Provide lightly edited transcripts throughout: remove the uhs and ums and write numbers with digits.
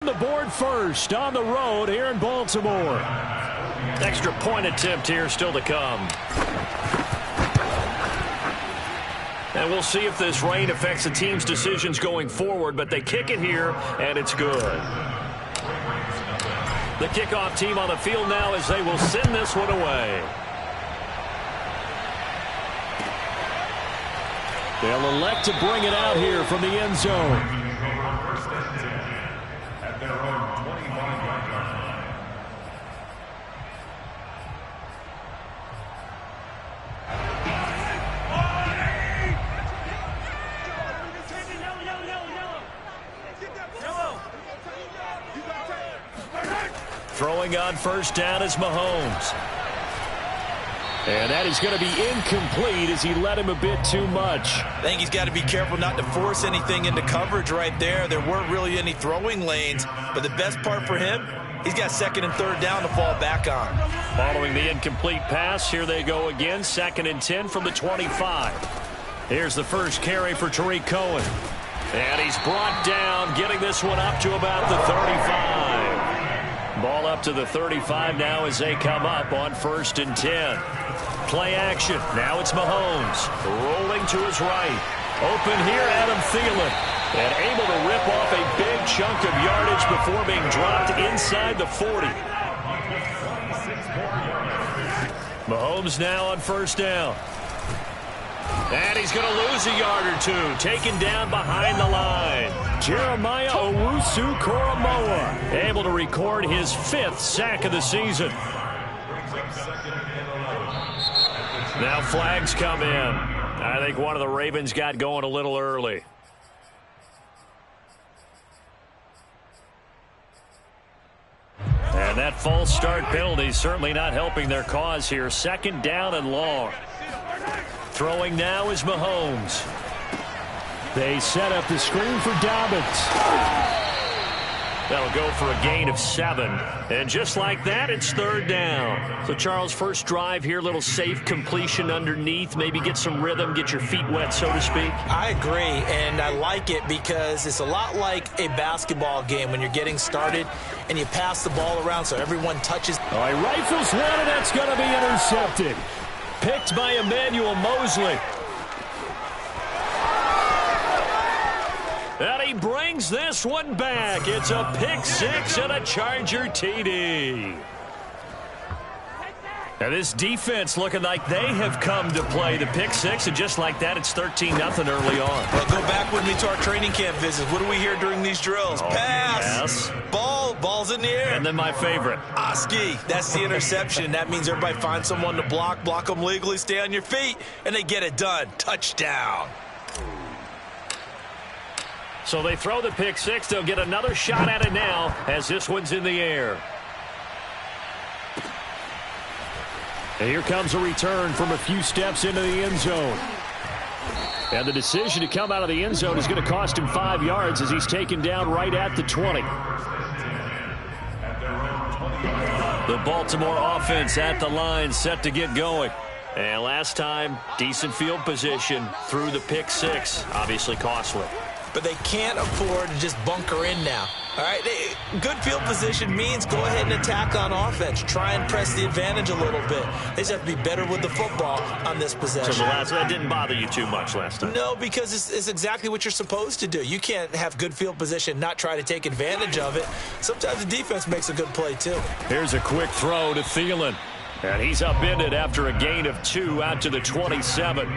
The board first on the road here in Baltimore. Extra point attempt here still to come. And we'll see if this rain affects the team's decisions going forward, but they kick it here, and it's good. The kickoff team on the field now as they will send this one away. They'll elect to bring it out here from the end zone. Throwing on first down is Mahomes. And that is going to be incomplete as he led him a bit too much. I think he's got to be careful not to force anything into coverage right there. There weren't really any throwing lanes, but the best part for him, he's got second and third down to fall back on. Following the incomplete pass, here they go again, 2nd and 10 from the 25. Here's the first carry for Tariq Cohen. And he's brought down, getting this one up to about the 35. Ball up to the 35 now as they come up on 1st and 10. Play action. Now it's Mahomes. Rolling to his right. Open here, Adam Thielen. And able to rip off a big chunk of yardage before being dropped inside the 40. Mahomes now on first down. And he's going to lose a yard or two. Taken down behind the line. Jeremiah Owusu-Koramoah able to record his 5th sack of the season. Now flags come in. I think one of the Ravens got going a little early. And that false start penalty certainly not helping their cause here. 2nd down and long. Throwing now is Mahomes. They set up the screen for Dobbins. That'll go for a gain of 7. And just like that, it's 3rd down. So, Charles, first drive here, little safe completion underneath. Maybe get some rhythm, get your feet wet, so to speak. I agree, and I like it because it's a lot like a basketball game when you're getting started and you pass the ball around so everyone touches. All right, rifles one, and that's going to be intercepted. Picked by Emmanuel Mosley. And he brings this one back. It's a pick 6 and a Charger TD. And this defense looking like they have come to play the pick 6, and just like that, it's 13-0 early on. Well, go back with me to our training camp visits. What do we hear during these drills? Pass. Yes. Ball's in the air. And then my favorite. Oski. That's the interception. That means everybody finds someone to block them legally, stay on your feet, and they get it done. Touchdown. So they throw the pick 6. They'll get another shot at it now as this one's in the air. And here comes a return from a few steps into the end zone. And the decision to come out of the end zone is going to cost him 5 yards as he's taken down right at the 20. The Baltimore offense at the line, set to get going. And last time, decent field position through the pick 6. Obviously costly. But they can't afford to just bunker in now. All right, good field position means go ahead and attack on offense. Try and press the advantage a little bit. They just have to be better with the football on this possession. So that didn't bother you too much last time? No, because it's exactly what you're supposed to do. You can't have good field position, not try to take advantage of it. Sometimes the defense makes a good play, too. Here's a quick throw to Thielen. And he's upended after a gain of 2 out to the 27.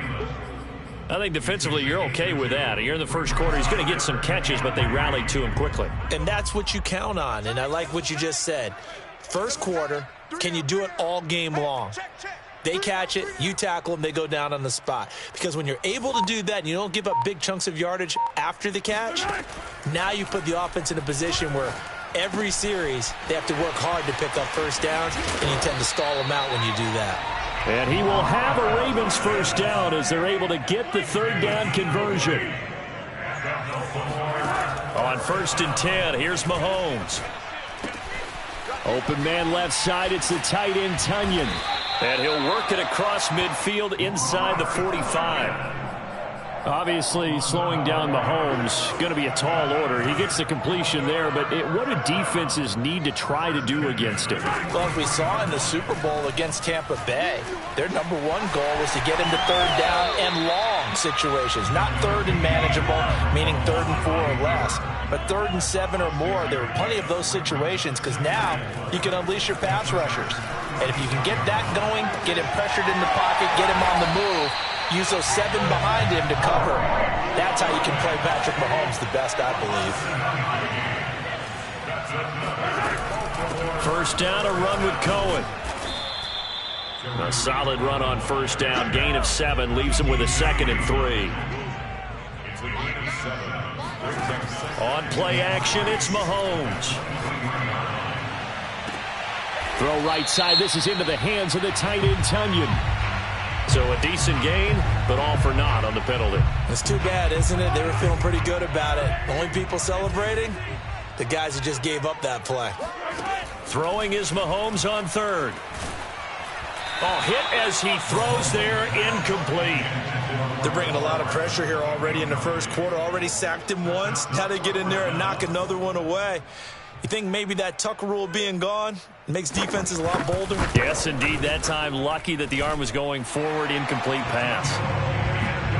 I think defensively you're okay with that. You're in the first quarter. He's going to get some catches, but they rallied to him quickly. And that's what you count on, and I like what you just said. First quarter, can you do it all game long? They catch it, you tackle them, they go down on the spot. Because when you're able to do that and you don't give up big chunks of yardage after the catch, now you put the offense in a position where every series they have to work hard to pick up first downs, and you tend to stall them out when you do that. And he will have a Ravens first down as they're able to get the 3rd down conversion. On 1st and 10, here's Mahomes. Open man left side, it's the tight end Tonyan. And he'll work it across midfield inside the 45. Obviously, slowing down Mahomes going to be a tall order. He gets the completion there, but what do defenses need to try to do against him? Well, as we saw in the Super Bowl against Tampa Bay, their number one goal was to get him to third down and long situations, not third and manageable, meaning 3rd and 4 or less, but 3rd and 7 or more. There were plenty of those situations because now you can unleash your pass rushers. And if you can get that going, get him pressured in the pocket, get him on the move, use those 7 behind him to cover. That's how you can play Patrick Mahomes the best, I believe. First down, a run with Cohen. A solid run on first down. Gain of 7 leaves him with a 2nd and 3. On play action, it's Mahomes. Throw right side. This is into the hands of the tight end, Tonyan. So a decent gain, but all for naught on the penalty. It's too bad, isn't it? They were feeling pretty good about it. Only people celebrating? The guys who just gave up that play. Throwing is Mahomes on 3rd. Oh, hit as he throws there, incomplete. They're bringing a lot of pressure here already in the first quarter. Already sacked him once. Now they get in there and knock another one away. You think maybe that Tucker rule being gone makes defenses a lot bolder? Yes, indeed. That time, lucky that the arm was going forward, incomplete pass.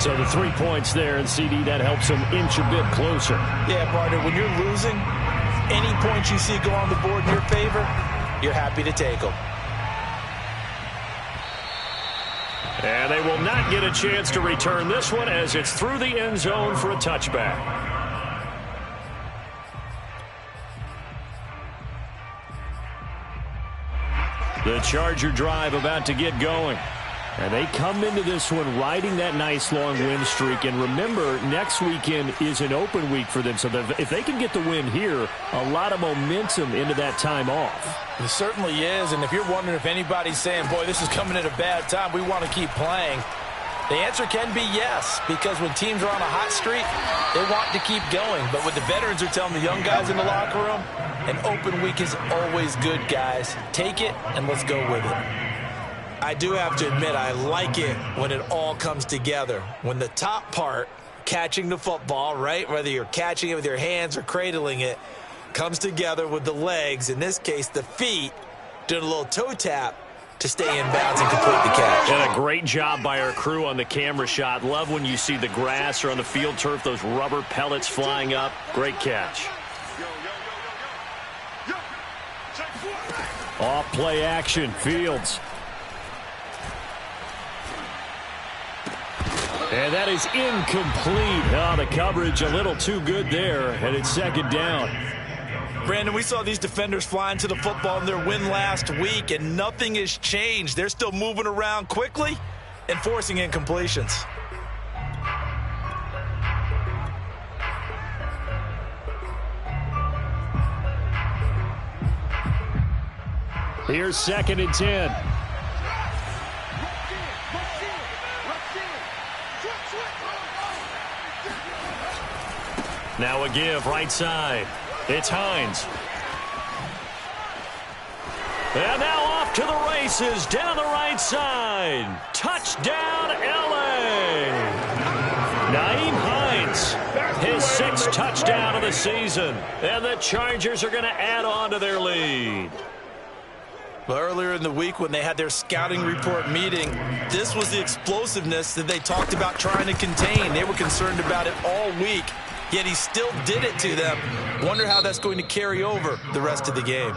So the 3 points there, and CD, that helps them inch a bit closer. Yeah, partner, when you're losing, any points you see go on the board in your favor, you're happy to take them. And they will not get a chance to return this one as it's through the end zone for a touchback. The Charger drive about to get going. And they come into this one riding that nice long win streak. And remember, next weekend is an open week for them. So if they can get the win here, a lot of momentum into that time off. It certainly is. And if you're wondering if anybody's saying, boy, this is coming at a bad time, we want to keep playing, the answer can be yes. Because when teams are on a hot streak, they want to keep going. But what the veterans are telling the young guys in the locker room, an open week is always good, guys. Take it, and let's go with it. I do have to admit, I like it when it all comes together. When the top part, catching the football, right, whether you're catching it with your hands or cradling it, comes together with the legs, in this case the feet, doing a little toe tap to stay in bounds and complete the catch. And a great job by our crew on the camera shot. Love when you see the grass or on the field turf, those rubber pellets flying up. Great catch. Off play action, Fields. And that is incomplete. Oh, the coverage a little too good there, and it's 2nd down. Brandon, we saw these defenders flying to the football in their win last week, and nothing has changed. They're still moving around quickly and forcing incompletions. Here's 2nd and 10. Now a give right side. It's Hines. And now off to the races down the right side. Touchdown, L.A. Nyheim Hines, his 6th touchdown of the season. And the Chargers are going to add on to their lead. Well, earlier in the week when they had their scouting report meeting, this was the explosiveness that they talked about trying to contain. They were concerned about it all week, yet he still did it to them. Wonder how that's going to carry over the rest of the game.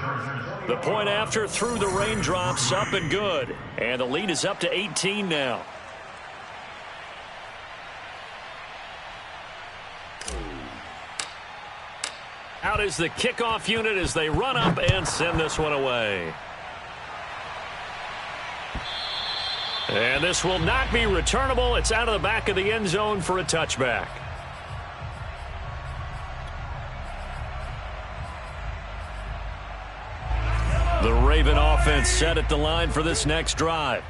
The point after through the raindrops, up and good. And the lead is up to 18 now. Out is the kickoff unit as they run up and send this one away. And this will not be returnable. It's out of the back of the end zone for a touchback. The Raven offense set at the line for this next drive.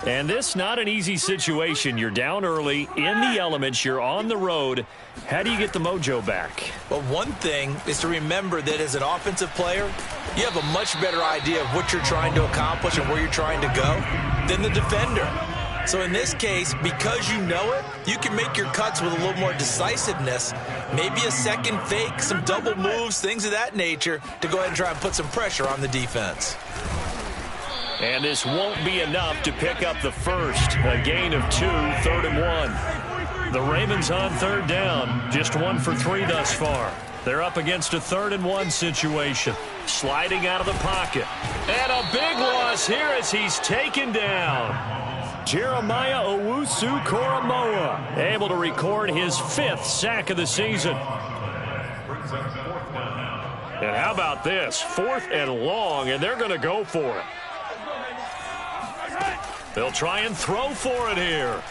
And this not an easy situation. You're down early, in the elements, you're on the road. How do you get the mojo back? Well, one thing is to remember that as an offensive player, you have a much better idea of what you're trying to accomplish and where you're trying to go than the defender. So in this case, because you know it, you can make your cuts with a little more decisiveness, maybe a second fake, some double moves, things of that nature, to go ahead and try and put some pressure on the defense. And this won't be enough to pick up the first. A gain of 2, 3rd and 1. The Ravens on 3rd down, just 1 for 3 thus far. They're up against a 3rd and 1 situation. Sliding out of the pocket. And a big loss here as he's taken down. Jeremiah Owusu-Koramoah able to record his 5th sack of the season. And how about this? 4th and long, and they're going to go for it. They'll try and throw for it here.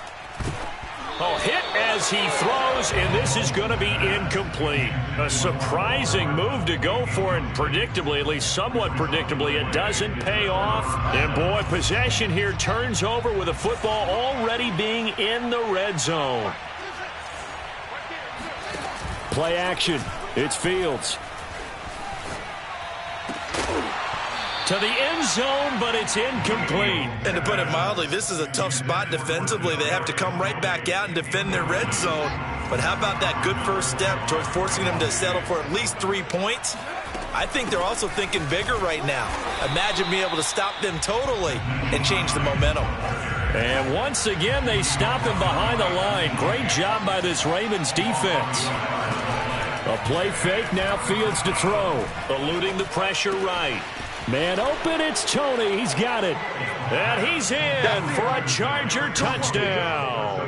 Oh, hit as he throws, and this is going to be incomplete. A surprising move to go for it, and predictably, at least somewhat predictably, it doesn't pay off. And, boy, possession here turns over with the football already being in the red zone. Play action. It's Fields. To the end zone, but it's incomplete. And to put it mildly, this is a tough spot defensively. They have to come right back out and defend their red zone. But how about that good first step towards forcing them to settle for at least 3 points? I think they're also thinking bigger right now. Imagine being able to stop them totally and change the momentum. And once again, they stop him behind the line. Great job by this Ravens defense. A play fake, now Fields to throw. Eluding the pressure right. Man open, it's Toney. He's got it. And he's in for a Charger touchdown.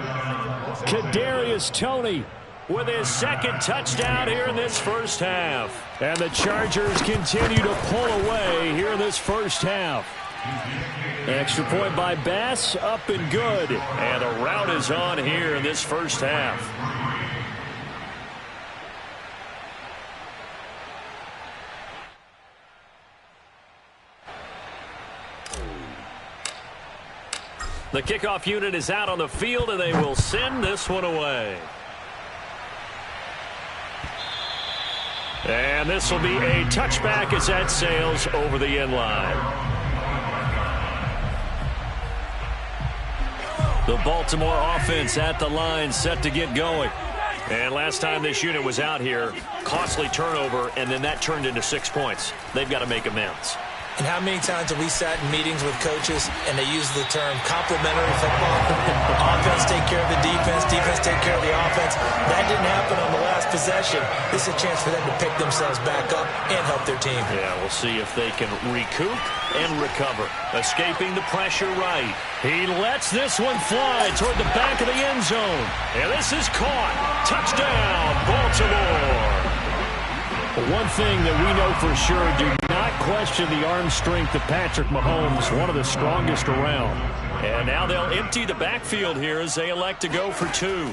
Kadarius Toney with his 2nd touchdown here in this first half. And the Chargers continue to pull away here in this first half. Extra point by Bass, up and good. And the route is on here in this first half. The kickoff unit is out on the field, and they will send this one away. And this will be a touchback as that sails over the end line. The Baltimore offense at the line, set to get going. And last time this unit was out here, costly turnover, and then that turned into 6 points. They've got to make amends. And how many times have we sat in meetings with coaches and they use the term complementary football? Offense take care of the defense, defense take care of the offense. That didn't happen on the last possession. This is a chance for them to pick themselves back up and help their team. Yeah, we'll see if they can recoup and recover. Escaping the pressure right. He lets this one fly toward the back of the end zone. And this is caught. Touchdown, Baltimore. One thing that we know for sure, do not question the arm strength of Patrick Mahomes, one of the strongest around. And now they'll empty the backfield here as they elect to go for 2.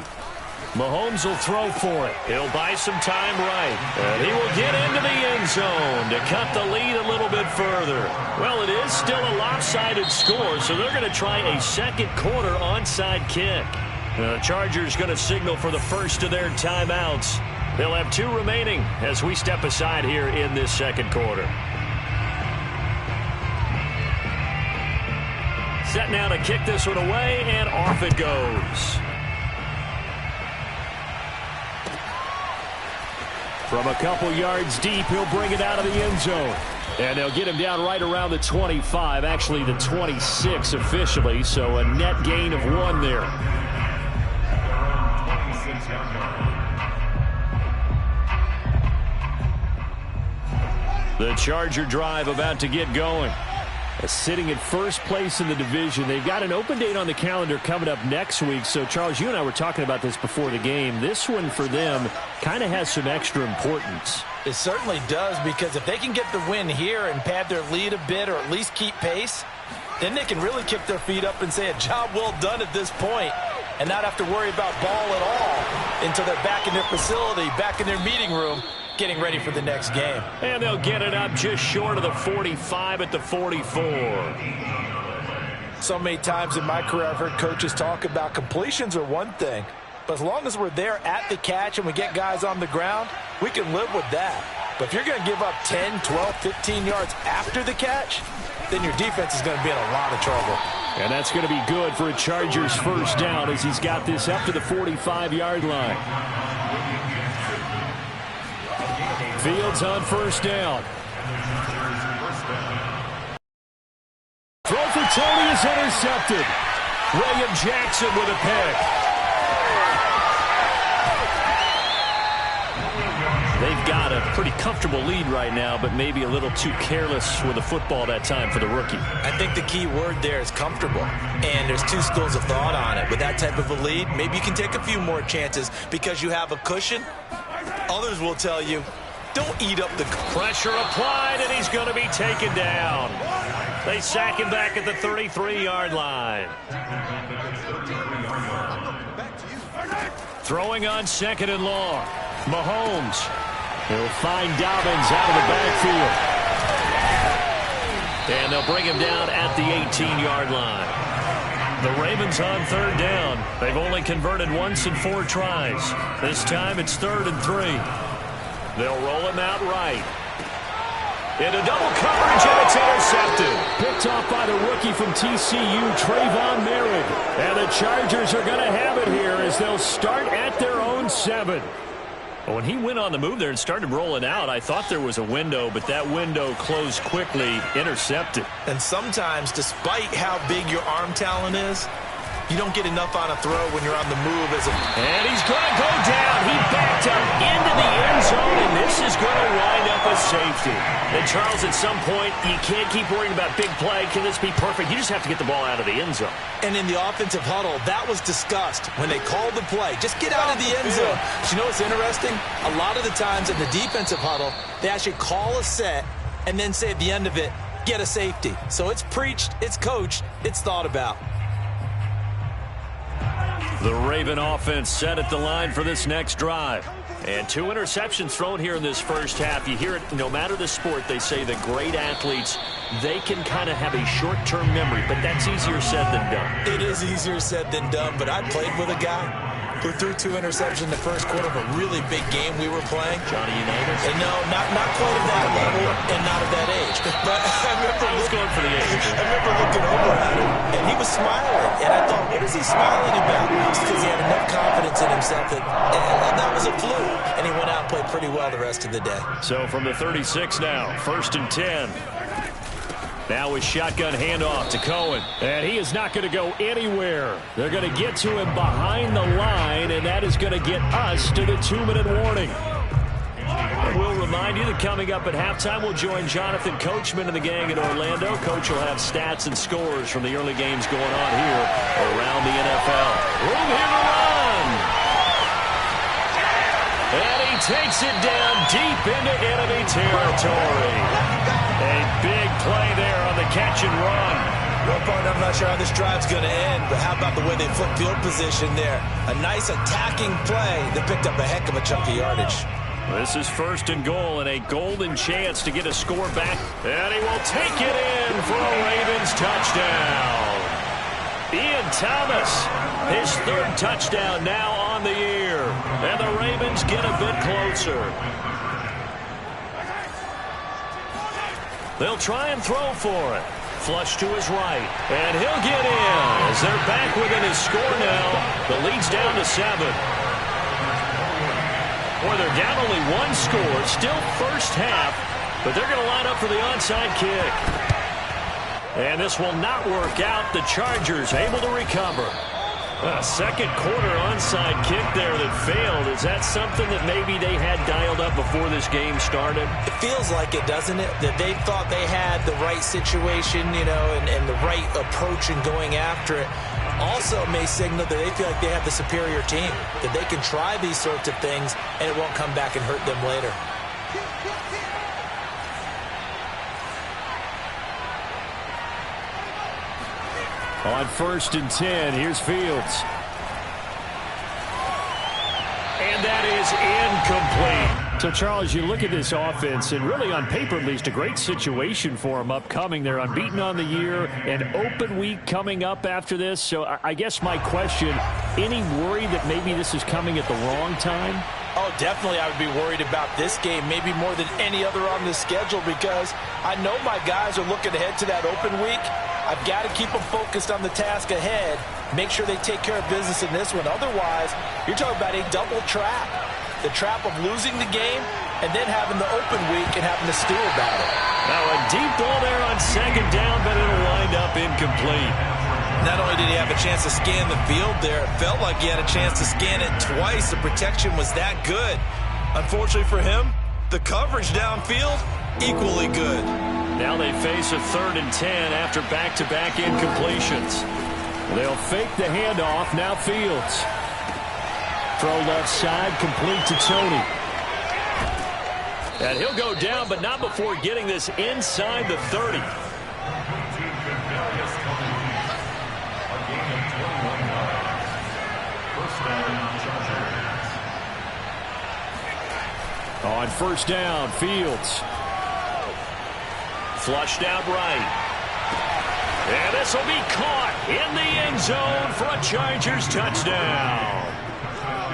Mahomes will throw for it. He'll buy some time right. And he will get into the end zone to cut the lead a little bit further. Well, it is still a lopsided score, so they're going to try a second quarter onside kick. The Chargers going to signal for the first of their timeouts. They'll have 2 remaining as we step aside here in this second quarter. Set now to kick this one away, and off it goes. From a couple yards deep, he'll bring it out of the end zone. And they'll get him down right around the 25, actually the 26 officially, so a net gain of 1 there. The Charger drive about to get going. Sitting at first place in the division. They've got an open date on the calendar coming up next week. So, Charles, you and I were talking about this before the game. This one for them kind of has some extra importance. It certainly does, because if they can get the win here and pad their lead a bit or at least keep pace, then they can really kick their feet up and say a job well done at this point and not have to worry about ball at all until they're back in their facility, back in their meeting room, getting ready for the next game. And they'll get it up just short of the 45 at the 44. So many times in my career I've heard coaches talk about completions are one thing, but as long as we're there at the catch and we get guys on the ground, we can live with that. But if you're going to give up 10, 12, 15 yards after the catch, then your defense is going to be in a lot of trouble. And that's going to be good for a Chargers first down as he's got this up to the 45-yard line. Fields on first down. Throw for Tony is intercepted. William Jackson with a pick. They've got a pretty comfortable lead right now, but maybe a little too careless with the football that time for the rookie. I think the key word there is comfortable, and there's two schools of thought on it. With that type of a lead, maybe you can take a few more chances because you have a cushion. Others will tell you, don't eat up the pressure applied, and he's going to be taken down. They sack him back at the 33-yard line. Throwing on second and long. Mahomes. He'll find Dobbins out of the backfield. And they'll bring him down at the 18-yard line. The Ravens on third down. They've only converted once in 4 tries. This time it's 3rd and 3. They'll roll him out right. Into double coverage, and it's intercepted. Picked off by the rookie from TCU, Trayvon Merritt. And the Chargers are going to have it here as they'll start at their own 7. When he went on the move there and started rolling out, I thought there was a window, but that window closed quickly, intercepted. And sometimes, despite how big your arm talent is, you don't get enough on a throw when you're on the move. And he's going to go down. He backed up into the end zone, and this is going to wind up a safety. And Charles, at some point, you can't keep worrying about big play. Can this be perfect? You just have to get the ball out of the end zone. And in the offensive huddle, that was discussed when they called the play. Just get out of the end zone. But you know what's interesting? A lot of the times in the defensive huddle, they actually call a set and then say at the end of it, get a safety. So it's preached, it's coached, it's thought about. The Raven offense set at the line for this next drive. And 2 interceptions thrown here in this first half. You hear it, no matter the sport, they say the great athletes, they can kind of have a short-term memory, but that's easier said than done. It is easier said than done, but I played with a guy who threw 2 interceptions in the first quarter of a really big game we were playing. Johnny Unitas? And no, not quite at that level and not at that age. But I was going for the age. I remember looking over at him, and he was smiling. And I thought, what is he smiling about? Just because he had enough confidence in himself that was a fluke. And he went out and played pretty well the rest of the day. So from the 36 now, 1st and 10. Now a shotgun handoff to Cohen. And he is not going to go anywhere. They're going to get to him behind the line, and that is going to get us to the 2-minute warning. And we'll remind you that coming up at halftime, we'll join Jonathan Coachman and the gang in Orlando. Coach will have stats and scores from the early games going on here around the NFL. Room here to run. And he takes it down deep into enemy territory. A big play there on the catch and run. One part, I'm not sure how this drive's going to end, but how about the way they flip field position there? A nice attacking play that picked up a heck of a chunk of yardage. This is 1st and goal and a golden chance to get a score back. And he will take it in for a Ravens touchdown. Ian Thomas, his 3rd touchdown now on the year. And the Ravens get a bit closer. They'll try and throw for it. Flush to his right. And he'll get in as they're back within his score now. The lead's down to 7. Boy, they're down only 1 score. Still first half. But they're going to line up for the onside kick. And this will not work out. The Chargers able to recover. A second quarter onside kick there that failed. Is that something that maybe they had dialed up before this game started? It feels like it, doesn't it? That they thought they had the right situation, you know, and the right approach in going after it. Also may signal that they feel like they have the superior team, that they can try these sorts of things and it won't come back and hurt them later. On 1st and 10, here's Fields. And that is incomplete. So, Charles, you look at this offense, and really on paper, at least, a great situation for them upcoming. They're unbeaten on the year, an open week coming up after this. So I guess my question, any worry that maybe this is coming at the wrong time? Oh, definitely I would be worried about this game, maybe more than any other on the schedule, because I know my guys are looking ahead to that open week. I've got to keep them focused on the task ahead, make sure they take care of business in this one. Otherwise, you're talking about a double trap. The trap of losing the game and then having the open week and having to stew about it. Now a deep ball there on second down, but it'll wind up incomplete. Not only did he have a chance to scan the field there, it felt like he had a chance to scan it twice. The protection was that good. Unfortunately for him, the coverage downfield, equally good. Now they face a 3rd and 10 after back-to-back incompletions. They'll fake the handoff. Now Fields. Throw left side, complete to Tony. And he'll go down, but not before getting this inside the 30. On first down, Fields. Flushed out right. And this will be caught in the end zone for a Chargers touchdown.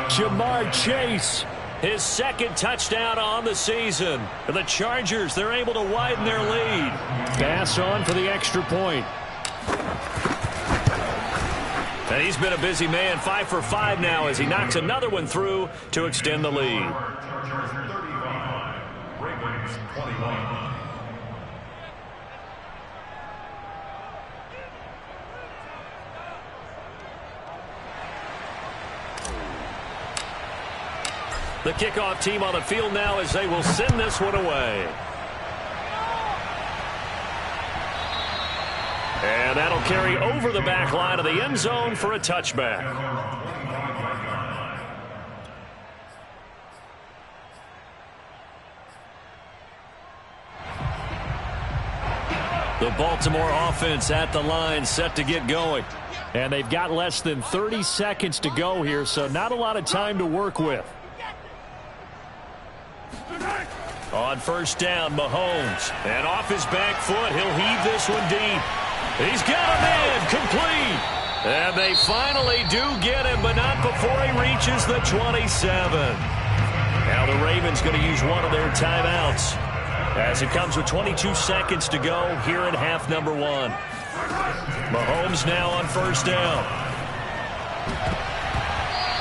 Jamar Chase. His 2nd touchdown on the season. The Chargers, they're able to widen their lead. Pass on for the extra point. And he's been a busy man, 5 for 5 now as he knocks another one through to extend the lead. Ravens 21. The kickoff team on the field now as they will send this one away. And that'll carry over the back line of the end zone for a touchback. The Baltimore offense at the line, set to get going. And they've got less than 30 seconds to go here, so not a lot of time to work with. On first down, Mahomes. And off his back foot, he'll heave this one deep. He's got a man, complete. And they finally do get him, but not before he reaches the 27. Now the Ravens going to use one of their timeouts as it comes with 22 seconds to go here in half number 1. Mahomes now on first down.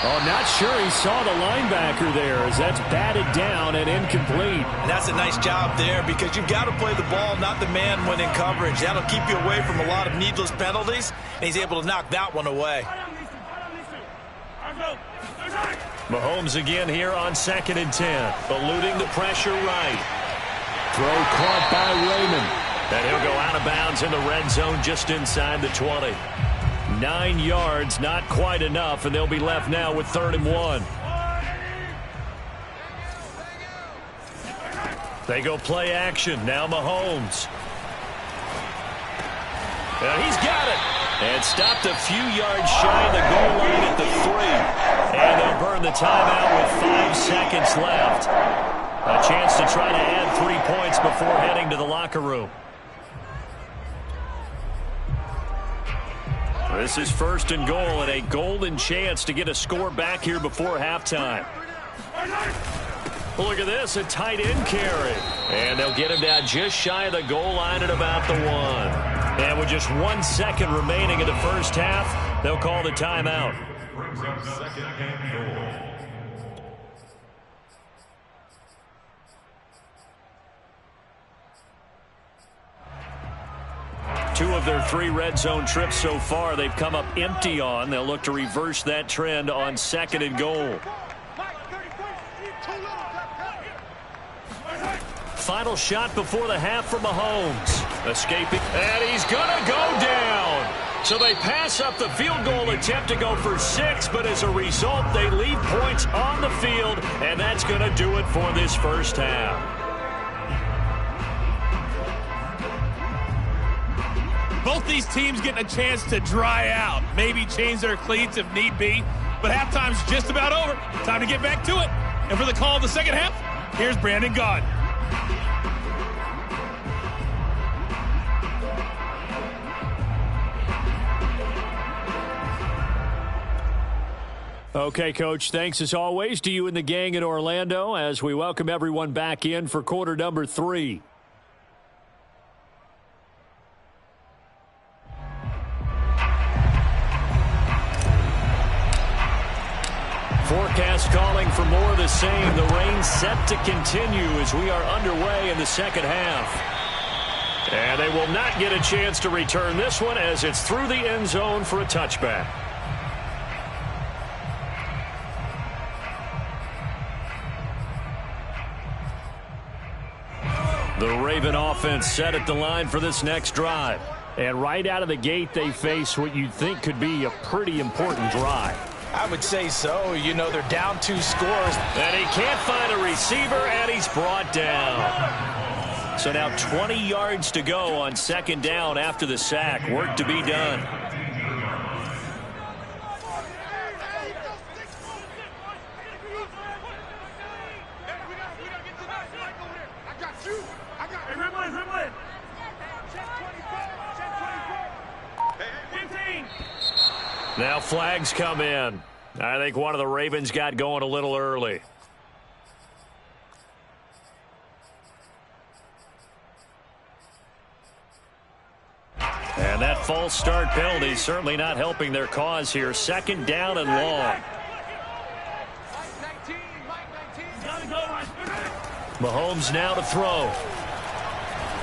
Oh, not sure he saw the linebacker there as that's batted down and incomplete. And that's a nice job there because you've got to play the ball, not the man when in coverage. That'll keep you away from a lot of needless penalties, and he's able to knock that one away. Mahomes again here on 2nd and 10, eluding the pressure right. Throw caught by Raymond. And he'll go out of bounds in the red zone just inside the 20. 9 yards, not quite enough, and they'll be left now with 3rd and 1. They go play action. Now Mahomes. And he's got it. And stopped a few yards shy of the goal line at the 3. And they'll burn the timeout with 5 seconds left. A chance to try to add 3 points before heading to the locker room. This is 1st and goal and a golden chance to get a score back here before halftime. Look at this, a tight end carry. And they'll get him down just shy of the goal line at about the 1. And with just 1 second remaining in the first half, they'll call the timeout. Brings up 2nd and goal. Two of their 3 red zone trips so far they've come up empty on. They'll look to reverse that trend on 2nd and goal. Final shot before the half from Mahomes. Escaping. And he's going to go down. So they pass up the field goal attempt to go for 6, but as a result, they leave points on the field, and that's going to do it for this first half. Both these teams getting a chance to dry out, maybe change their cleats if need be, but halftime's just about over. Time to get back to it. And for the call of the second half, here's Brandon Gaudin. Okay, Coach, thanks as always to you and the gang in Orlando as we welcome everyone back in for quarter number 3. Forecast calling for more of the same. The rain set to continue as we are underway in the second half. And they will not get a chance to return this one as it's through the end zone for a touchback. The Raven offense set at the line for this next drive. And right out of the gate, they face what you'd think could be a pretty important drive. I would say so. You know, they're down 2 scores. And he can't find a receiver, and he's brought down. So now 20 yards to go on second down after the sack. Work to be done. Now flags come in. I think one of the Ravens got going a little early. And that false start penalty certainly not helping their cause here. Second down and long. Mahomes now to throw.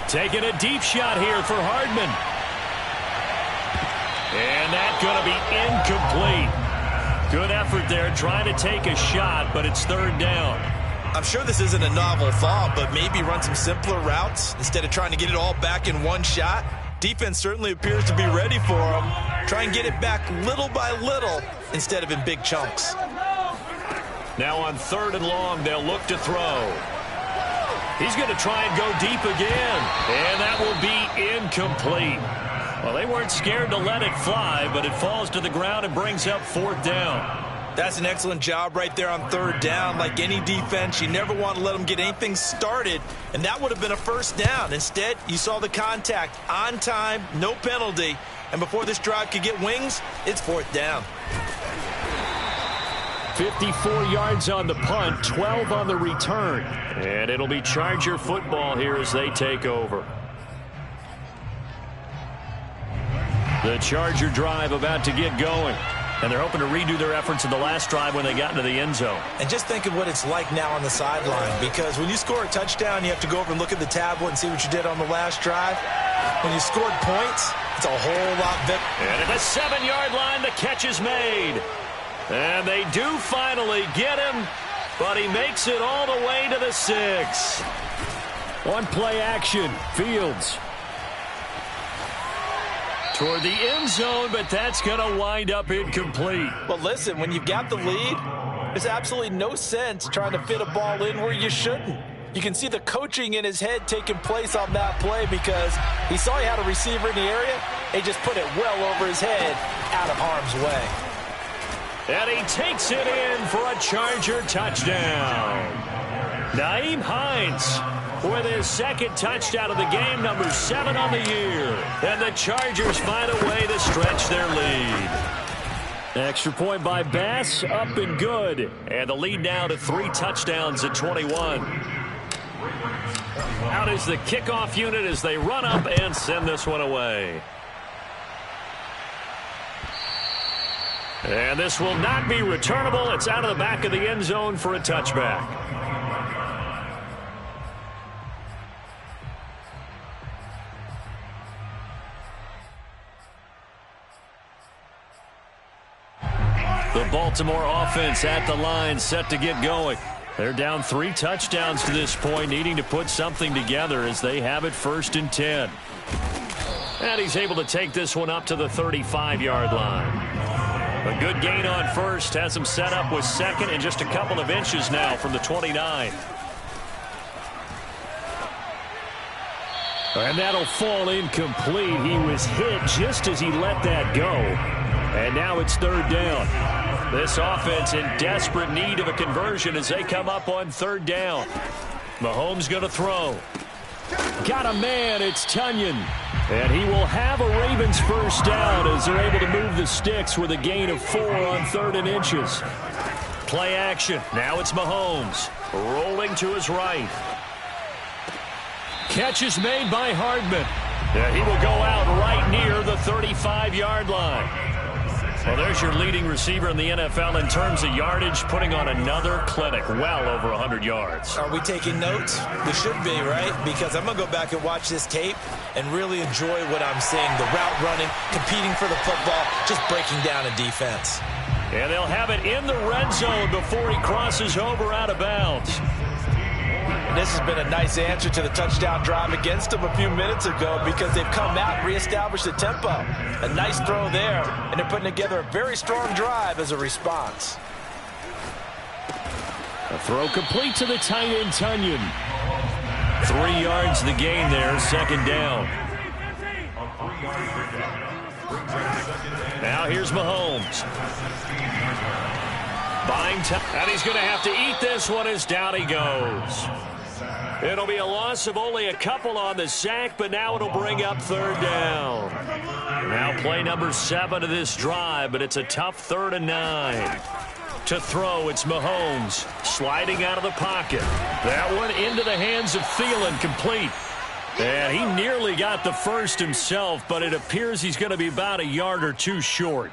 Taking a deep shot here for Hardman. And that's going to be incomplete. Good effort there trying to take a shot, but it's third down. I'm sure this isn't a novel thought, but maybe run some simpler routes instead of trying to get it all back in one shot. Defense certainly appears to be ready for him. Try and get it back little by little instead of in big chunks. Now on third and long, they'll look to throw. He's going to try and go deep again, and that will be incomplete. Well, they weren't scared to let it fly, but it falls to the ground and brings up fourth down. That's an excellent job right there on third down. Like any defense, you never want to let them get anything started, and that would have been a first down. Instead, you saw the contact on time, no penalty, and before this drive could get wings, it's fourth down. 54 yards on the punt, 12 on the return. And it'll be Charger football here as they take over. The Charger drive about to get going. And they're hoping to redo their efforts in the last drive when they got into the end zone. And just think of what it's like now on the sideline, because when you score a touchdown, you have to go over and look at the tablet and see what you did on the last drive. When you scored points, it's a whole lot better. And at the 7-yard line, the catch is made. And they do finally get him, but he makes it all the way to the 6. One play action, Fields. Toward the end zone, but that's going to wind up incomplete. But listen, when you've got the lead, there's absolutely no sense trying to fit a ball in where you shouldn't. You can see the coaching in his head taking place on that play because he saw he had a receiver in the area. They just put it well over his head, out of harm's way. And he takes it in for a Charger touchdown. Nyheim Hines with his second touchdown of the game, number 7 on the year. And the Chargers find a way to stretch their lead. Extra point by Bass, up and good. And the lead now to 3 touchdowns at 21. Out is the kickoff unit as they run up and send this one away. And this will not be returnable. It's out of the back of the end zone for a touchback. The Baltimore offense at the line, set to get going. They're down 3 touchdowns to this point, needing to put something together as they have it 1st and 10. And he's able to take this one up to the 35-yard line. A good gain on first, has him set up with second and just a couple of inches now from the 29. And that'll fall incomplete. He was hit just as he let that go. And now it's third down. This offense in desperate need of a conversion as they come up on third down. Mahomes going to throw. Got a man, it's Tonyan. And he will have a Ravens first down as they're able to move the sticks with a gain of 4 on 3rd and inches. Play action. Now it's Mahomes. Rolling to his right. Catch is made by Hardman. And he will go out right near the 35-yard line. Well, there's your leading receiver in the NFL in terms of yardage, putting on another clinic, well over 100 yards. Are we taking notes? We should be, right? Because I'm going to go back and watch this tape and really enjoy what I'm seeing. The route running, competing for the football, just breaking down a defense. And they'll have it in the red zone before he crosses over out of bounds. And this has been a nice answer to the touchdown drive against them a few minutes ago because they've come out and reestablished the tempo. A nice throw there, and they're putting together a very strong drive as a response. A throw complete to the tight end, Tonyan. 3 yards the gain there, 2nd down. Now here's Mahomes. Buying time, and he's going to have to eat this one as down he goes. It'll be a loss of only a couple on the sack, but now it'll bring up 3rd down. Now play number 7 of this drive, but it's a tough 3rd and 9. To throw, it's Mahomes sliding out of the pocket. That one into the hands of Thielen, complete. And he nearly got the first himself, but it appears he's going to be about a yard or 2 short.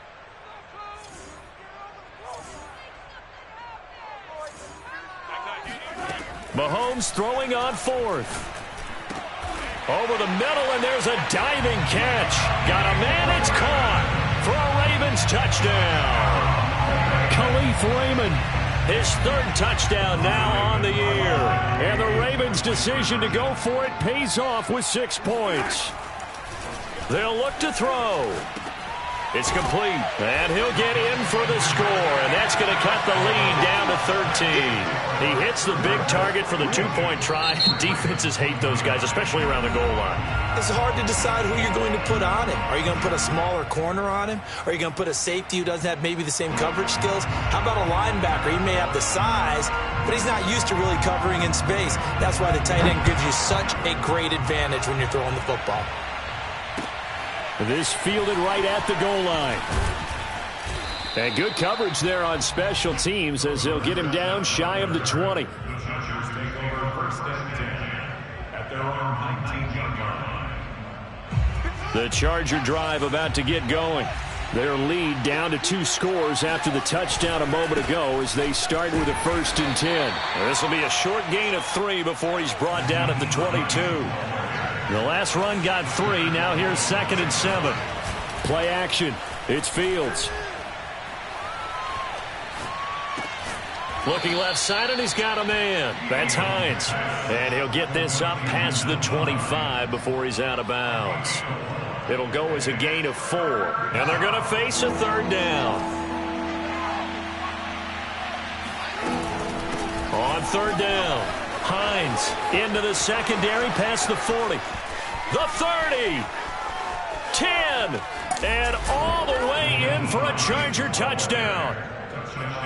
Mahomes throwing on 4th. Over the middle, and there's a diving catch. Got a man, it's caught for a Ravens touchdown. Khalif Raymond. His 3rd touchdown now on the year. And the Ravens' decision to go for it pays off with 6 points. They'll look to throw. It's complete, and he'll get in for the score, and that's going to cut the lead down to 13. He hits the big target for the 2-point try. Defenses hate those guys, especially around the goal line. It's hard to decide who you're going to put on him. Are you going to put a smaller corner on him? Are you going to put a safety who doesn't have maybe the same coverage skills? How about a linebacker? He may have the size, but he's not used to really covering in space. That's why the tight end gives you such a great advantage when you're throwing the football. This fielded right at the goal line. And good coverage there on special teams as they'll get him down shy of the 20. The Charger drive about to get going. Their lead down to 2 scores after the touchdown a moment ago as they start with a 1st and 10. This will be a short gain of 3 before he's brought down at the 22. The last run got 3. Now here's 2nd and 7. Play action. It's Fields. Looking left side, and he's got a man. That's Hines. And he'll get this up past the 25 before he's out of bounds. It'll go as a gain of 4. And they're going to face a 3rd down. On 3rd down, Hines into the secondary past the 40. The 30. 10. And all the way in for a Charger touchdown.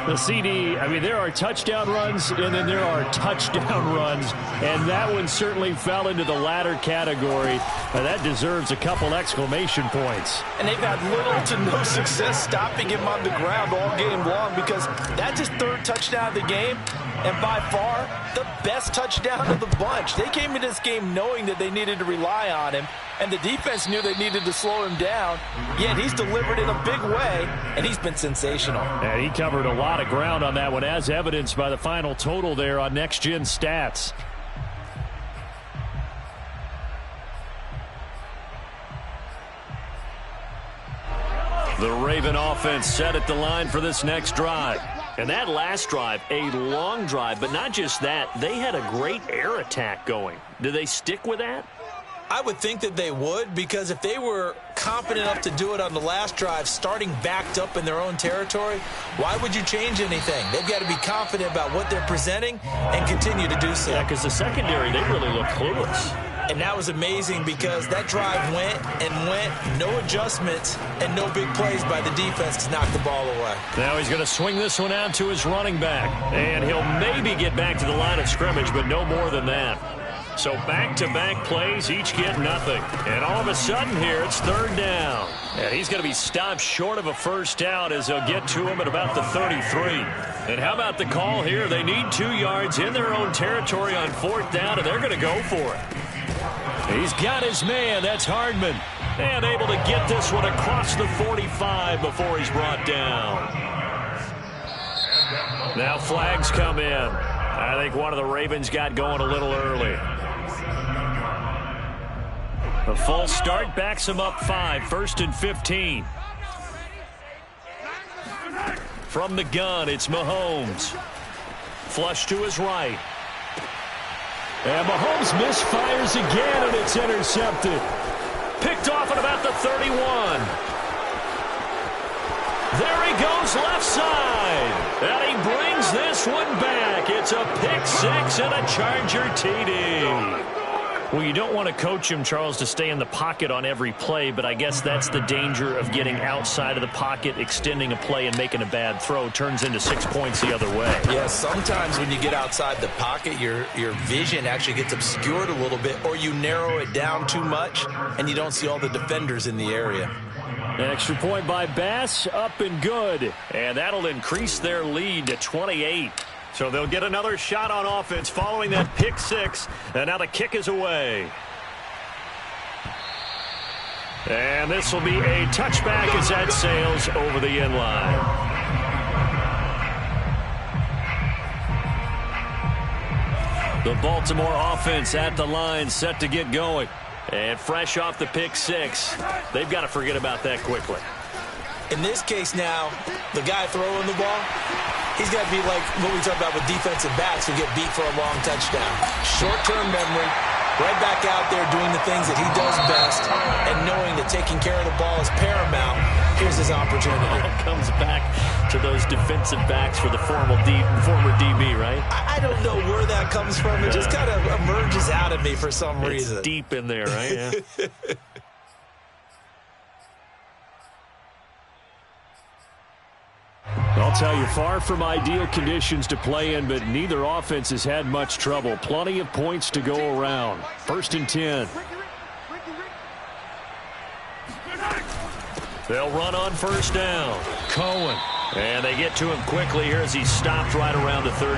The CD, I mean, there are touchdown runs, and then there are touchdown runs, and that one certainly fell into the latter category. That deserves a couple exclamation points. And they've had little to no success stopping him on the ground all game long because that's his 3rd touchdown of the game, and by far the best touchdown of the bunch. They came into this game knowing that they needed to rely on him, and the defense knew they needed to slow him down, yet he's delivered in a big way, and he's been sensational. And he covered a lot of ground on that one, as evidenced by the final total there on Next Gen Stats. The Raven offense set at the line for this next drive. And that last drive, a long drive, but not just that, they had a great air attack going. Do they stick with that? I would think that they would, because if they were confident enough to do it on the last drive, starting backed up in their own territory, why would you change anything? They've got to be confident about what they're presenting and continue to do so. Yeah, because the secondary, they really look clueless. And that was amazing because that drive went and went, no adjustments and no big plays by the defense to knock the ball away. Now he's going to swing this one out to his running back. And he'll maybe get back to the line of scrimmage, but no more than that. So back-to-back plays, each get nothing. And all of a sudden here, it's third down. And he's going to be stopped short of a first down as they'll get to him at about the 33. And how about the call here? They need 2 yards in their own territory on fourth down, and they're going to go for it. He's got his man. That's Hardman. And able to get this one across the 45 before he's brought down. Now flags come in. I think one of the Ravens got going a little early. The full start backs him up 5, 1st and 15. From the gun, it's Mahomes. Flush to his right. And Mahomes misfires again, and it's intercepted. Picked off at about the 31. There he goes left side. And he brings this one back. It's a pick 6 and a Charger TD. Well, you don't want to coach him, Charles, to stay in the pocket on every play, but I guess that's the danger of getting outside of the pocket, extending a play, and making a bad throw. Turns into 6 points the other way. Yeah, sometimes when you get outside the pocket, your vision actually gets obscured a little bit, or you narrow it down too much, and you don't see all the defenders in the area. Extra point by Bass, up and good. And that'll increase their lead to 28. So they'll get another shot on offense following that pick 6. And now the kick is away. And this will be a touchback as that sails over the end line. The Baltimore offense at the line, set to get going. And fresh off the pick 6, they've got to forget about that quickly. In this case now, the guy throwing the ball, he's got to be like what we talk about with defensive backs who get beat for a long touchdown. Short-term memory, right back out there doing the things that he does best, and knowing that taking care of the ball is paramount. Here's his opportunity. Comes back to those defensive backs for the former DB, right? I don't know where that comes from. It just kind of emerges out of me for some reason. It's deep in there, right? Yeah. I'll tell you, far from ideal conditions to play in, but neither offense has had much trouble. Plenty of points to go around. 1st and 10. They'll run on first down. Cohen. And they get to him quickly here as he's stopped right around the 13.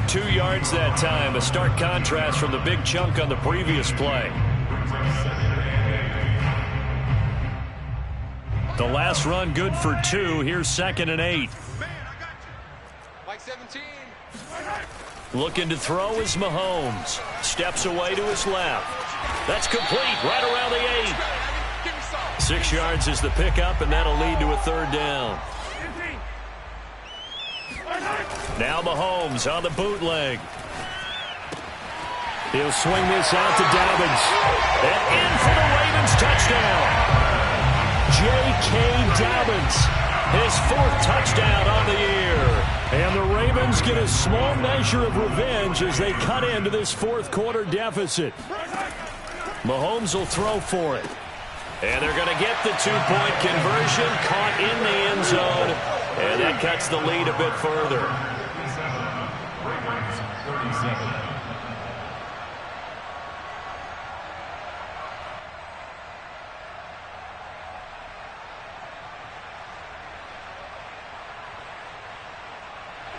2 yards that time. A stark contrast from the big chunk on the previous play. The last run good for 2. Here's 2nd and 8. Mike 17. Looking to throw is Mahomes. Steps away to his left. That's complete right around the 8. 6 yards is the pickup, and that'll lead to a 3rd down. Now Mahomes on the bootleg. He'll swing this out to Dobbins. And in for the Ravens touchdown. J.K. Dobbins, his 4th touchdown on the year. And the Ravens get a small measure of revenge as they cut into this 4th quarter deficit. Mahomes will throw for it. And they're going to get the 2-point conversion, caught in the end zone. And that cuts the lead a bit further. Ravens 37.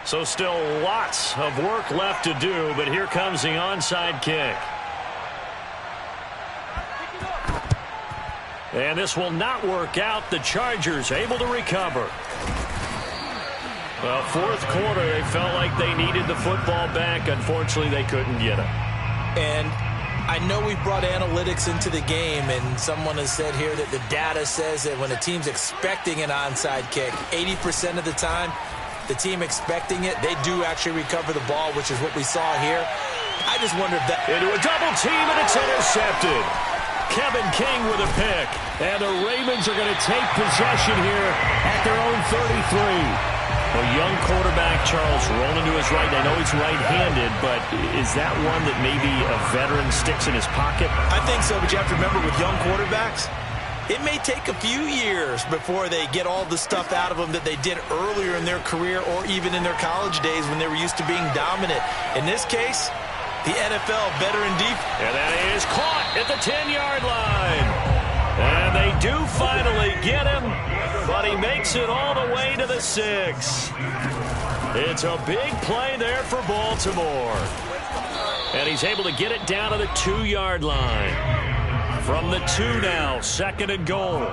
So still lots of work left to do, but here comes the onside kick. And this will not work out. The Chargers able to recover. Well, 4th quarter, they felt like they needed the football back. Unfortunately, they couldn't get it. And I know we brought analytics into the game, and someone has said here that the data says that when a team's expecting an onside kick, 80% of the time, the team expecting it, they do actually recover the ball, which is what we saw here. I just wonder if that... Into a double team, and it's intercepted. Kevin King with a pick. And the Ravens are going to take possession here at their own 33. A young quarterback, Charles, rolling to his right. I know he's right-handed, but is that one that maybe a veteran sticks in his pocket? I think so, but you have to remember with young quarterbacks, it may take a few years before they get all the stuff out of them that they did earlier in their career or even in their college days when they were used to being dominant. In this case, The NFL veteran defense. And that is caught at the 10-yard line. And they do finally get him, but he makes it all the way to the 6. It's a big play there for Baltimore. And he's able to get it down to the 2-yard line. From the 2 now, 2nd and goal.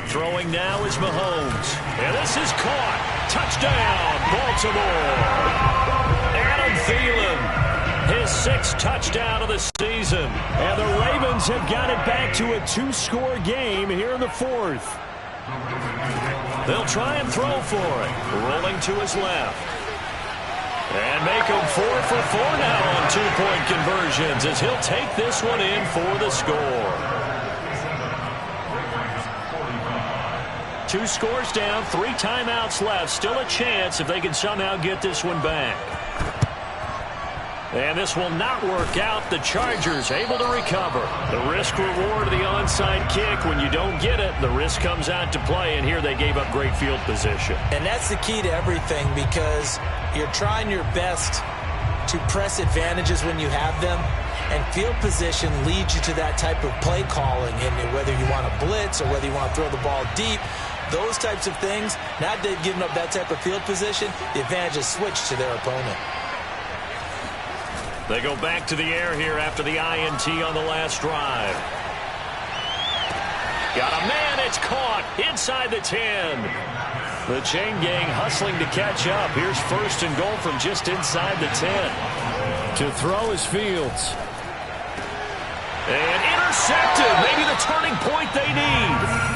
Throwing now is Mahomes. And this is caught. Touchdown, Baltimore. Adam Thielen, his 6th touchdown of the season. And the Ravens have got it back to a 2-score game here in the 4th. They'll try and throw for it. Rolling to his left. And make him 4 for 4 now on 2-point conversions as he'll take this one in for the score. 2 scores down, 3 timeouts left. Still a chance if they can somehow get this one back. And this will not work out. The Chargers able to recover. The risk reward of the onside kick. When you don't get it, the risk comes out to play. And here they gave up great field position. And that's the key to everything, because you're trying your best to press advantages when you have them. And field position leads you to that type of play calling. And whether you want to blitz or whether you want to throw the ball deep, those types of things, now they've given up that type of field position, the advantage is switched to their opponent. They go back to the air here after the INT on the last drive. Got a man, it's caught inside the 10. The chain gang hustling to catch up. Here's 1st and goal from just inside the 10. To throw is Fields. And intercepted. Maybe the turning point they need.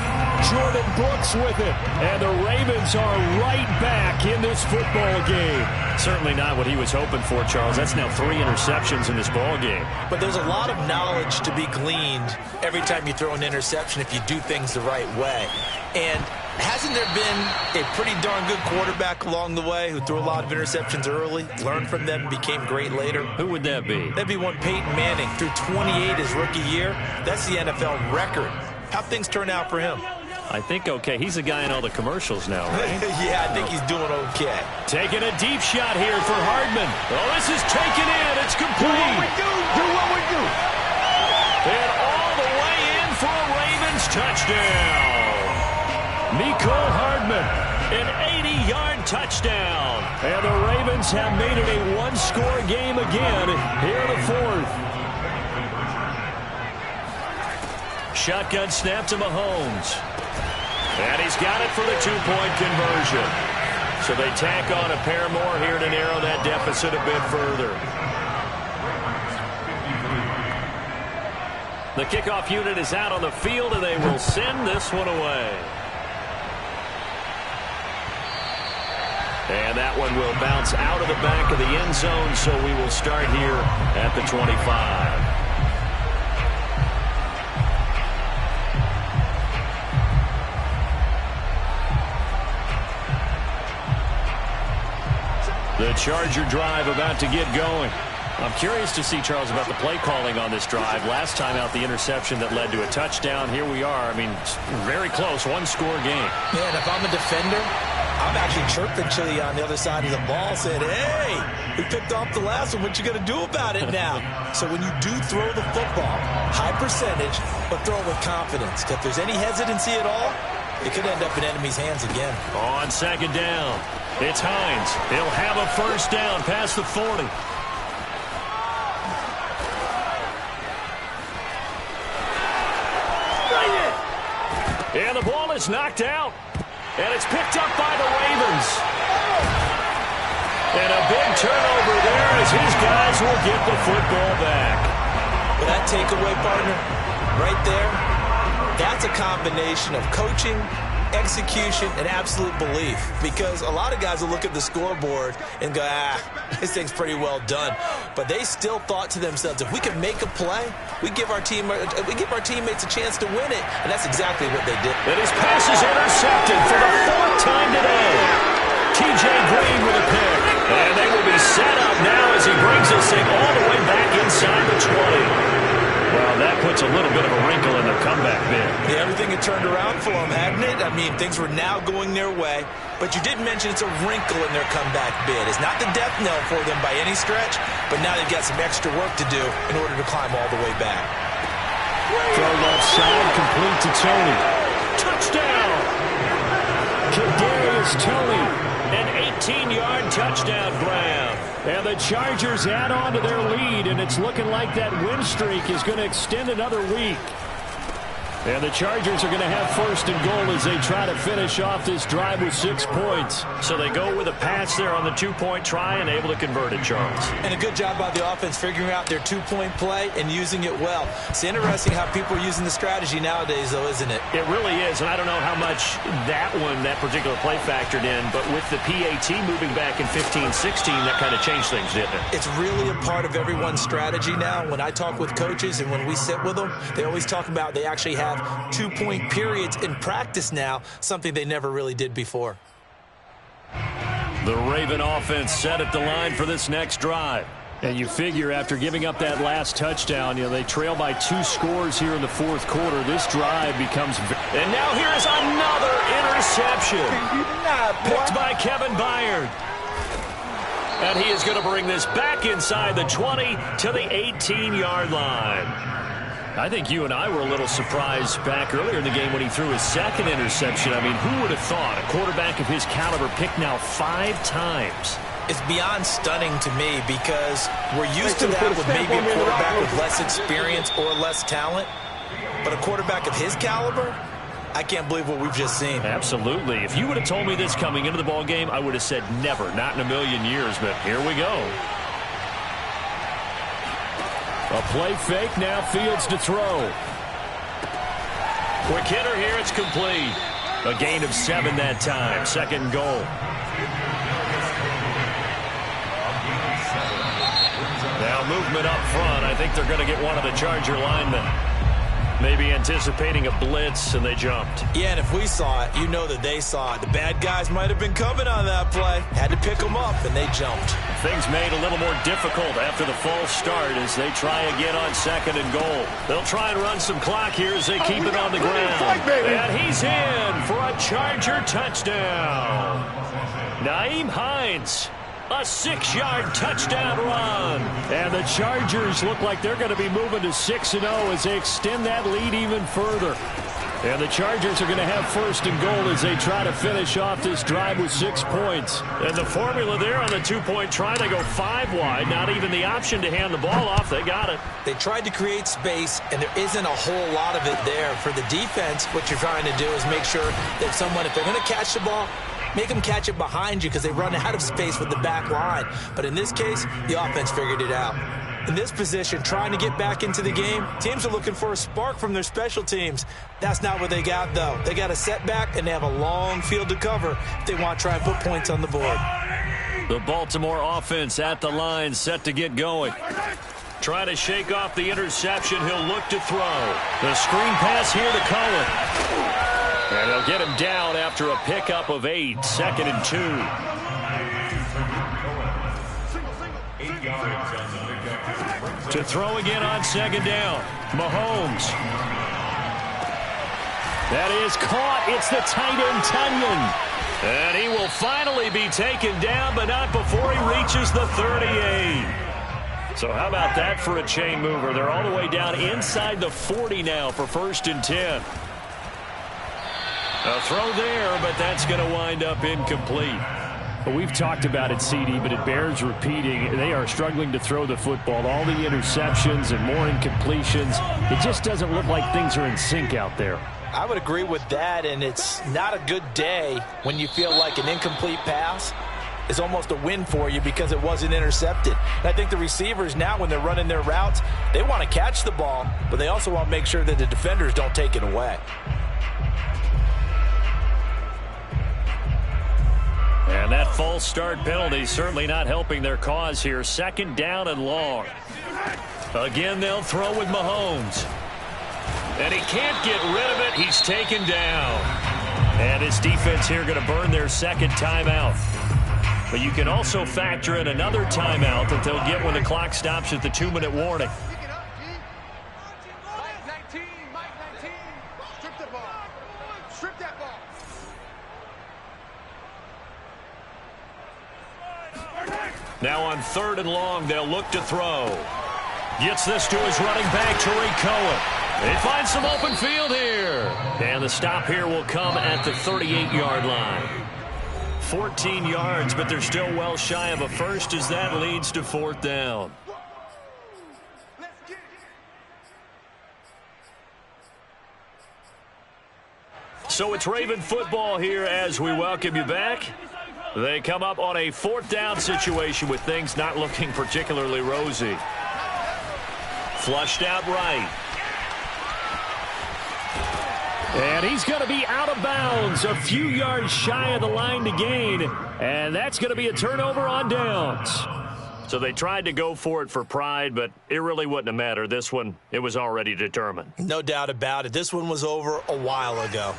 Jordan Brooks with it. And the Ravens are right back in this football game. Certainly not what he was hoping for, Charles. That's now 3 interceptions in this ball game. But there's a lot of knowledge to be gleaned every time you throw an interception if you do things the right way. And hasn't there been a pretty darn good quarterback along the way who threw a lot of interceptions early, learned from them, became great later? Who would that be? That'd be one Peyton Manning. Threw 28 his rookie year. That's the NFL record. How'd things turn out for him? I think okay. He's the guy in all the commercials now, right? Yeah, I think he's doing okay. Taking a deep shot here for Hardman. Oh, this is taken in. It's complete. Do what we do. Do what we do. And all the way in for a Ravens touchdown. Mecole Hardman, an 80-yard touchdown. And the Ravens have made it a 1-score game again here in the 4th. Shotgun snap to Mahomes. And he's got it for the 2-point conversion. So they tack on a pair more here to narrow that deficit a bit further. The kickoff unit is out on the field, and they will send this one away. And that one will bounce out of the back of the end zone, so we will start here at the 25. The Charger drive about to get going. I'm curious to see, Charles, about the play calling on this drive. Last time out, the interception that led to a touchdown. Here we are. I mean, very close, 1-score game. Man, if I'm a defender, I'm actually chirping to you on the other side of the ball saying, hey, we picked off the last one. What you going to do about it now? So when you do throw the football, high percentage, but throw it with confidence. If there's any hesitancy at all, it could end up in enemy's hands again. On 2nd down, it's Hines. He'll have a 1st down past the 40. And the ball is knocked out. And it's picked up by the Ravens. And a big turnover there as his guys will get the football back. Well, that takeaway, partner, right there, that's a combination of coaching, execution, and absolute belief. Because a lot of guys will look at the scoreboard and go, this thing's pretty well done. But they still thought to themselves, if we can make a play, we give our teammates a chance to win it. And that's exactly what they did. And his pass is intercepted for the 4th time today. T.J. Green with a pick. And they will be set up now as he brings this thing all the way back inside the 20. Well, that puts a little bit of a wrinkle in their comeback bid. Yeah, everything had turned around for them, hadn't it? I mean, things were now going their way. But you did mention it's a wrinkle in their comeback bid. It's not the death knell for them by any stretch, but now they've got some extra work to do in order to climb all the way back. Throw left side, complete to Tony. Touchdown! Kadarius Toney. An 18-yard touchdown grab. And the Chargers add on to their lead, and it's looking like that win streak is going to extend another week. And the Chargers are going to have first and goal as they try to finish off this drive with 6 points. So they go with a pass there on the two-point try and able to convert it, Charles. And a good job by the offense figuring out their two-point play and using it well. It's interesting how people are using the strategy nowadays, though, isn't it? It really is, and I don't know how much that particular play factored in, but with the PAT moving back in 15-16, that kind of changed things, didn't it? It's really a part of everyone's strategy now. When I talk with coaches and when we sit with them, they always talk about they actually have 2-point periods in practice now, something they never really did before. The Raven offense set at the line for this next drive. And you figure after giving up that last touchdown, they trail by 2 scores here in the fourth quarter. This drive becomes... And now here is another interception. Picked by Kevin Byard. And he is going to bring this back inside the 20 to the 18-yard line. I think you and I were a little surprised back earlier in the game when he threw his second interception. I mean, who would have thought a quarterback of his caliber picked now 5 times? It's beyond stunning to me because we're used to that with maybe a quarterback with less experience or less talent. But a quarterback of his caliber, I can't believe what we've just seen. Absolutely. If you would have told me this coming into the ball game, I would have said never, not in a million years. But here we go. A play fake, now Fields to throw. Quick hitter here, it's complete. A gain of 7 that time, second goal. Now movement up front. I think they're going to get one of the Charger linemen. Maybe anticipating a blitz, and they jumped. Yeah, and if we saw it, you know that they saw it. The bad guys might have been coming on that play. Had to pick them up, and they jumped. Things made a little more difficult after the false start as they try again on second and goal. They'll try and run some clock here as they keep it on the ground. And he's in for a Charger touchdown. Nyheim Hines. A 6-yard touchdown run. And the Chargers look like they're going to be moving to 6-0 as they extend that lead even further. And the Chargers are going to have first and goal as they try to finish off this drive with 6 points. And the formula there on the two-point try, they go 5 wide. Not even the option to hand the ball off. They got it. They tried to create space, and there isn't a whole lot of it there. For the defense, what you're trying to do is make sure that someone, if they're going to catch the ball, make them catch it behind you because they run out of space with the back line. But in this case, the offense figured it out. In this position, trying to get back into the game, teams are looking for a spark from their special teams. That's not what they got, though. They got a setback, and they have a long field to cover if they want to try and put points on the board. The Baltimore offense at the line, set to get going. Try to shake off the interception. He'll look to throw. The screen pass here to Cohen. And they'll get him down after a pickup of 8, 2nd and 2. To throw again on 2nd down. Mahomes. That is caught. It's the tight end, Tunyon. And he will finally be taken down, but not before he reaches the 38. So how about that for a chain mover? They're all the way down inside the 40 now for 1st and 10. A throw there, but that's going to wind up incomplete. Well, we've talked about it, CD, but it bears repeating. They are struggling to throw the football. All the interceptions and more incompletions. It just doesn't look like things are in sync out there. I would agree with that, and it's not a good day when you feel like an incomplete pass is almost a win for you because it wasn't intercepted. And I think the receivers now, when they're running their routes, they want to catch the ball, but they also want to make sure that the defenders don't take it away. And that false start penalty certainly not helping their cause here. 2nd down and long. Again, they'll throw with Mahomes. And he can't get rid of it. He's taken down. And his defense here going to burn their 2nd timeout. But you can also factor in another timeout that they'll get when the clock stops at the 2-minute warning. Now on 3rd and long, they'll look to throw. Gets this to his running back, Tariq Cohen. They find some open field here. And the stop here will come at the 38-yard line. 14 yards, but they're still well shy of a first as that leads to 4th down. So it's Raven football here as we welcome you back. They come up on a 4th down situation with things not looking particularly rosy. Flushed out right. And he's going to be out of bounds, a few yards shy of the line to gain. And that's going to be a turnover on downs. So they tried to go for it for pride, but it really wouldn't have mattered. This one, it was already determined. No doubt about it. This one was over a while ago.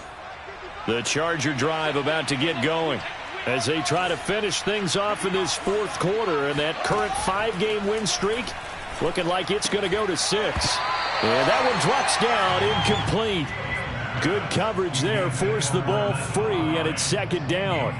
The Charger drive about to get going as they try to finish things off in this 4th quarter. And that current 5-game win streak looking like it's going to go to 6. And that one drops down, incomplete. Good coverage there, forced the ball free, and it's 2nd down.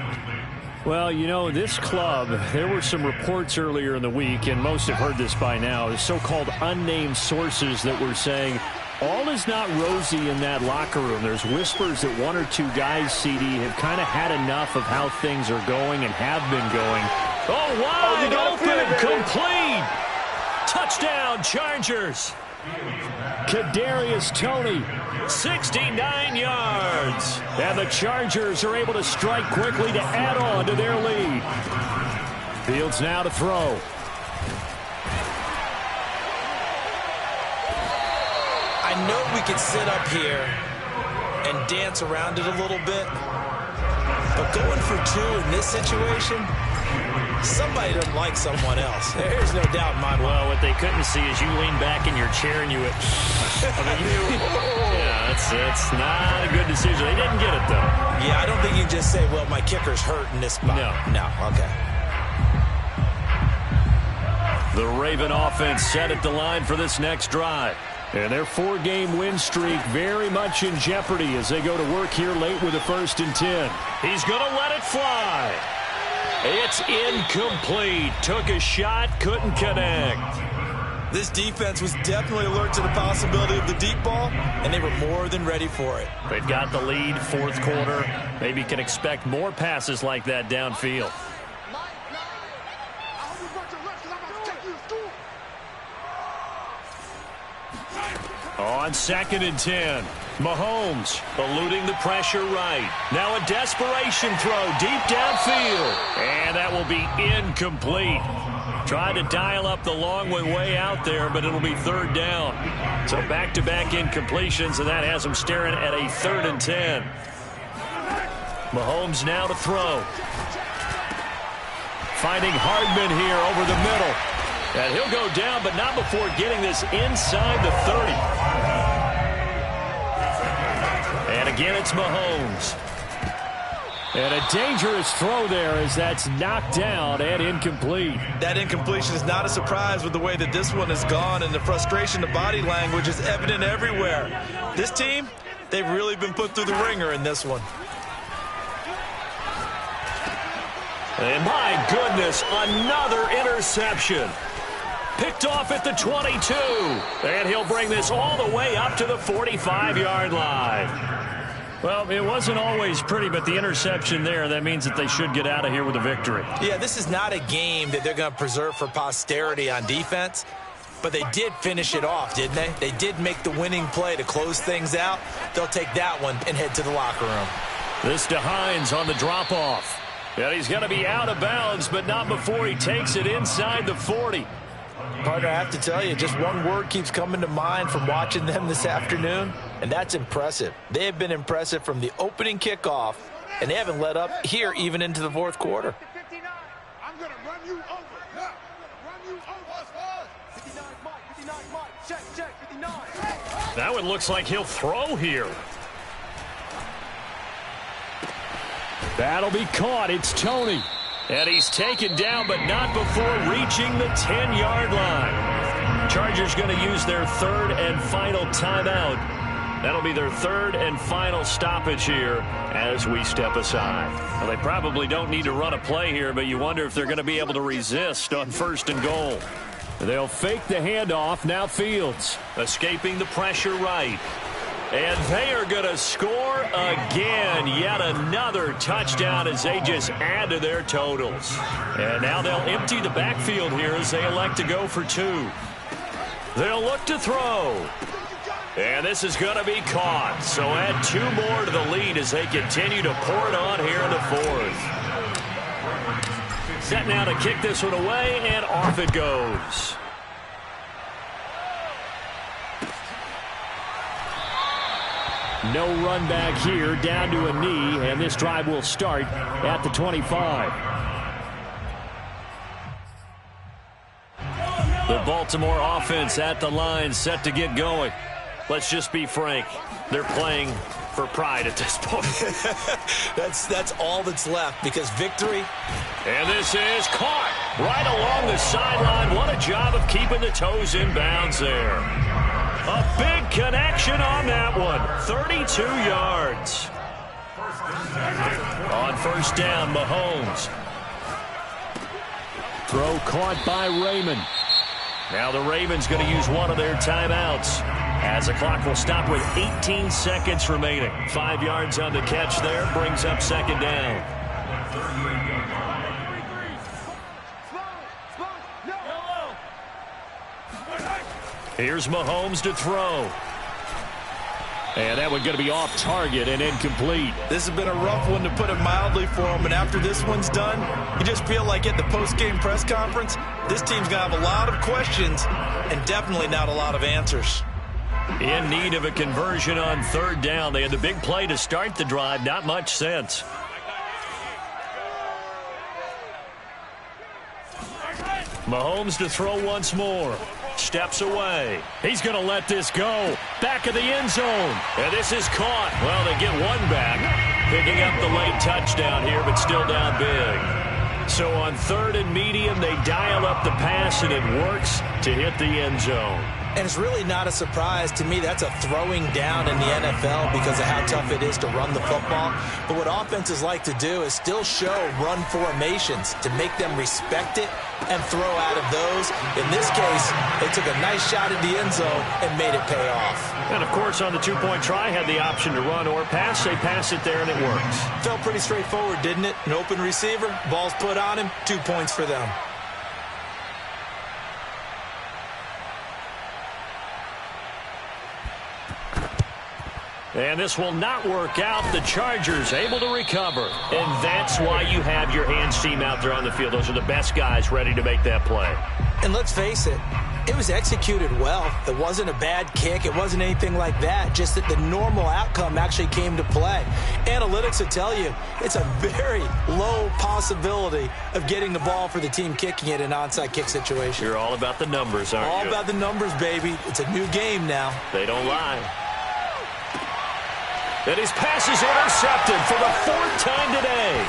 Well, you know, this club, there were some reports earlier in the week, and most have heard this by now, the so-called unnamed sources that were saying all is not rosy in that locker room. There's whispers that 1 or 2 guys, CD, have kind of had enough of how things are going and have been going. Oh, wide open, complete. Touchdown, Chargers. Kadarius Toney, 69 yards. And the Chargers are able to strike quickly to add on to their lead. Fields now to throw. I know we could sit up here and dance around it a little bit, but going for 2 in this situation, somebody doesn't like someone else. There's no doubt in my mind. Well, what they couldn't see is you lean back in your chair and you went, yeah, it's not a good decision. They didn't get it, though. Yeah, I don't think you can just say, well, my kicker's hurt in this spot. No, okay. The Raven offense set at the line for this next drive. And their 4-game win streak very much in jeopardy as they go to work here late with a 1st and 10. He's going to let it fly. It's incomplete. Took a shot, couldn't connect. This defense was definitely alert to the possibility of the deep ball, and they were more than ready for it. They've got the lead, 4th quarter. Maybe can expect more passes like that downfield. On 2nd and 10, Mahomes eluding the pressure right. Now a desperation throw deep downfield. And that will be incomplete. Tried to dial up the long way out there, but it'll be 3rd down. So back-to-back incompletions, and that has them staring at a 3rd and 10. Mahomes now to throw. Finding Hardman here over the middle. And he'll go down, but not before getting this inside the 30. And again, it's Mahomes. And a dangerous throw there as that's knocked down and incomplete. That incompletion is not a surprise with the way that this one has gone, and the frustration, the body language is evident everywhere. This team, they've really been put through the ringer in this one. And my goodness, another interception. Picked off at the 22. And he'll bring this all the way up to the 45-yard line. Well, it wasn't always pretty, but the interception there, that means that they should get out of here with a victory. Yeah, this is not a game that they're going to preserve for posterity on defense, but they did finish it off, didn't they? They did make the winning play to close things out. They'll take that one and head to the locker room. This to Hines on the drop-off. And he's going to be out of bounds, but not before he takes it inside the 40. Partner, I have to tell you, just one word keeps coming to mind from watching them this afternoon, and that's impressive. They have been impressive from the opening kickoff, and they haven't let up here even into the 4th quarter. I'm going to run you over. Run you over. 59, Mike. 59, Mike. Check. 59. That one looks like he'll throw here. That'll be caught. It's Toney. And he's taken down, but not before reaching the 10-yard line. Chargers going to use their 3rd and final timeout That'll be their third and final stoppage here as we step aside. Well, they probably don't need to run a play here, but you wonder if they're going to be able to resist on 1st and goal. They'll fake the handoff. Now Fields. Escaping the pressure right. And they are going to score again. Yet another touchdown as they just add to their totals. And now they'll empty the backfield here as they elect to go for 2. They'll look to throw. And this is going to be caught. So add 2 more to the lead as they continue to pour it on here in the 4th. Set now to kick this one away, and off it goes. No run back here, down to a knee, and this drive will start at the 25. The Baltimore offense at the line, set to get going. Let's just be frank. They're playing for pride at this point. That's all that's left, because victory. And this is caught right along the sideline. What a job of keeping the toes in bounds there. A big connection on that one. 32 yards. On 1st down, Mahomes. Throw caught by Raymond. Now the Ravens going to use one of their timeouts as the clock will stop with 18 seconds remaining. 5 yards on the catch there, brings up 2nd down. Here's Mahomes to throw. And that one's going to be off target and incomplete. This has been a rough one, to put it mildly, for him. And after this one's done, you just feel like at the post-game press conference, this team's going to have a lot of questions and definitely not a lot of answers. In need of a conversion on 3rd down. They had the big play to start the drive. Not much sense. Mahomes to throw once more. Steps away. He's going to let this go. Back of the end zone. And this is caught. Well, they get one back. Picking up the late touchdown here, but still down big. So on 3rd and medium, they dial up the pass, and it works to hit the end zone. And it's really not a surprise to me. That's a throwing down in the NFL because of how tough it is to run the football. But what offenses like to do is still show run formations to make them respect it and throw out of those. In this case, they took a nice shot at the end zone and made it pay off. And, of course, on the 2-point try, had the option to run or pass. They pass it there, and it works. Felt pretty straightforward, didn't it? An open receiver, ball's put on him, 2 points for them. And this will not work out. The Chargers able to recover. And that's why you have your hands team out there on the field. Those are the best guys ready to make that play. And let's face it, it was executed well. It wasn't a bad kick. It wasn't anything like that. Just that the normal outcome actually came to play. Analytics will tell you it's a very low possibility of getting the ball for the team kicking it in an onside kick situation. You're all about the numbers, aren't you? All about the numbers, baby. It's a new game now. They don't lie. And his pass is intercepted for the 4th time today.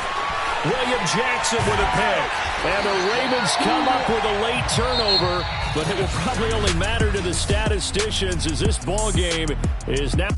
William Jackson with a pick. And the Ravens come up with a late turnover, but it will probably only matter to the statisticians as this ball game is now.